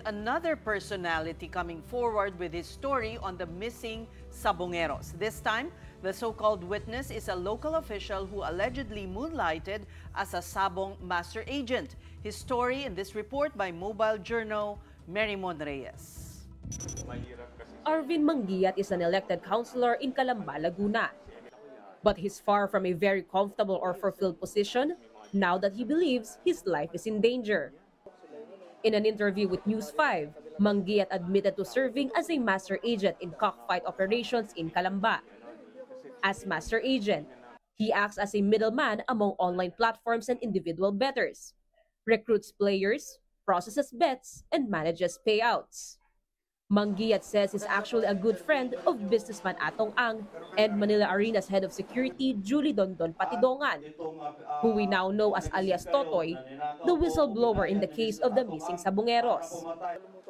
another personality coming forward with his story on the missing Sabongeros. This time, the so-called witness is a local official who allegedly moonlighted as a Sabong master agent. His story in this report by Mobile Journal, Marymon Reyes. Arvin Manguiat is an elected councilor in Calamba, Laguna. But he's far from a very comfortable or fulfilled position now that he believes his life is in danger. In an interview with News 5, Manguiat admitted to serving as a master agent in cockfight operations in Calamba. As master agent, he acts as a middleman among online platforms and individual bettors, recruits players, processes bets, and manages payouts. Manguiat says he's actually a good friend of businessman Atong Ang and Manila Arena's head of security, Julie Dondon Patidongan, who we now know as alias Totoy, the whistleblower in the case of the missing Sabongeros.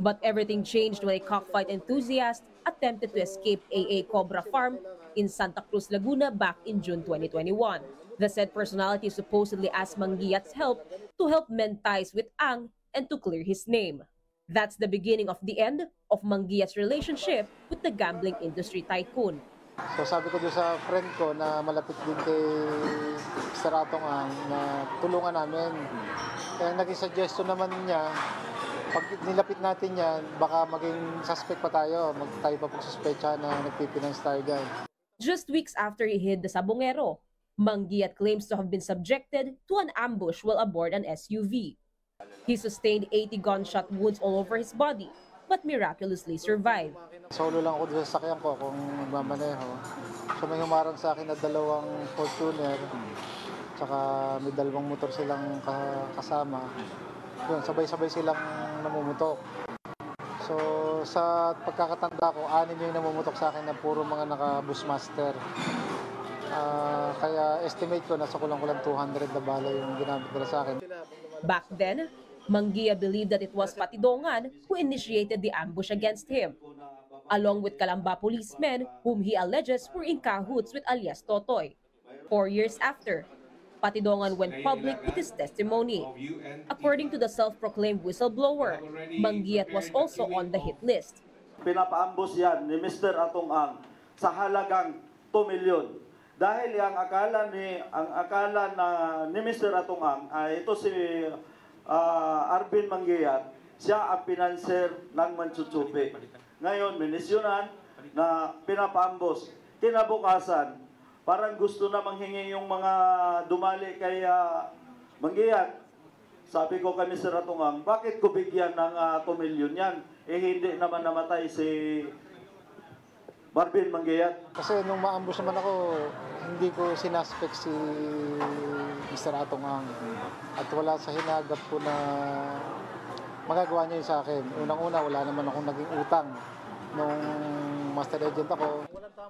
But everything changed when a cockfight enthusiast attempted to escape AA Cobra Farm in Santa Cruz, Laguna back in June 2021. The said personality supposedly asked Manguiat's help to help mend ties with Ang and to clear his name. That's the beginning of the end of Manguiat's relationship with the gambling industry tycoon. So sabi ko doon sa friend ko na malapit din kay Mr. Atong Ang na tulungan namin. Kaya naging suggestion naman niya, pag nilapit natin yan, baka maging suspect pa tayo. Tayo pa pagsuspecha na nagpipinance tayo dyan. Just weeks after he hid the Sabongero, Manguiat claims to have been subjected to an ambush while aboard an SUV. He sustained 80 gunshot wounds all over his body, but miraculously survived. Solo lang ako doon sa sakyan ko kung magmamaneho. So may humarang sa akin na dalawang Fortuner, tsaka may dalawang motor silang kasama. Yun, sabay-sabay silang namumutok. So sa pagkakatanda ko, 6 yung namumutok sa akin na puro mga naka-Bushmaster. Kaya estimate ko, nasa kulang-kulang 200 na bala yung ginamit nila sa akin. Back then, Manguiat believed that it was Patidongan who initiated the ambush against him, along with Calamba policemen whom he alleges were in cahoots with alias Totoy. 4 years after, Patidongan went public with his testimony. According to the self-proclaimed whistleblower, Manguiat was also on the hit list. Pinapaambos yan ni Mr. Atong Ang sa halagang 2 milyon. Dahil ang akala ni Mr. Atong Ang ay ito si Arvin Manguiat, siya ang pinanser ng Manchuchupi. Ngayon, minisyonan na pinapaambos. Kinabukasan, parang gusto na manghingi yung mga dumali kay Manguiat. Sabi ko kay Mr. Atong Ang, bakit ko bigyan ng 2 milyon yan? Eh hindi naman namatay si Arvin Manguiat. Kasi nung maambush naman ako, hindi ko sinaspect si Mr. Atong Ang. At wala sa hinagap ko na magagawa niya yun sa akin. Unang-una, wala naman akong naging utang nung master agent ako.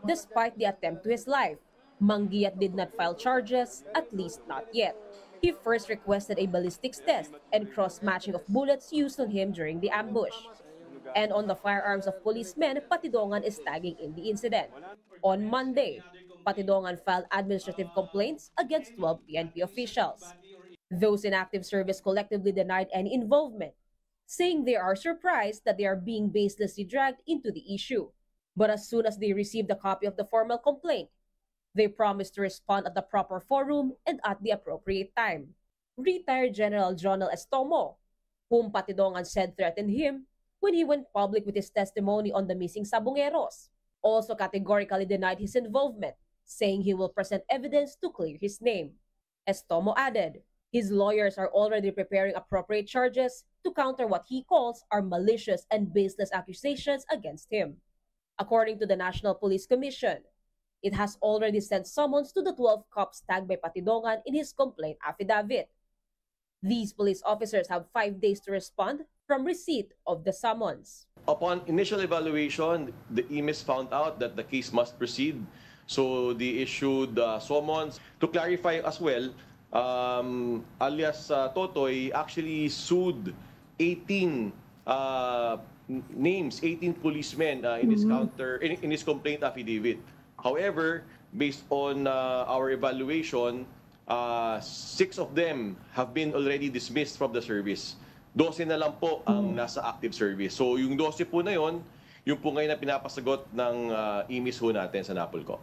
Despite the attempt to his life, Manguiat did not file charges, at least not yet. He first requested a ballistics test and cross-matching of bullets used on him during the ambush. And on the firearms of policemen, Patidongan is tagging in the incident. On Monday, Patidongan filed administrative complaints against 12 PNP officials. Those in active service collectively denied any involvement, saying they are surprised that they are being baselessly dragged into the issue. But as soon as they received a copy of the formal complaint, they promised to respond at the proper forum and at the appropriate time. Retired General Jonel Estomo, whom Patidongan said threatened him when he went public with his testimony on the missing Sabongeros, also categorically denied his involvement, saying he will present evidence to clear his name. Estomo added, his lawyers are already preparing appropriate charges to counter what he calls are malicious and baseless accusations against him. According to the National Police Commission, it has already sent summons to the 12 cops tagged by Patidongan in his complaint affidavit. These police officers have 5 days to respond from receipt of the summons. Upon initial evaluation, the EMIS found out that the case must proceed. So they issued summons. To clarify as well, alias Totoy actually sued 18 names, 18 policemen in his complaint affidavit. However, based on our evaluation, 6 of them have been already dismissed from the service. 12 na lang po ang nasa active service. So yung 12 po na yon, yung po ngayon na pinapasagot ng IMIS ho natin sa NAPOLCO.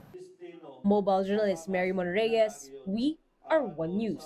Mobile journalist Mary Mon Reyes, we are One News.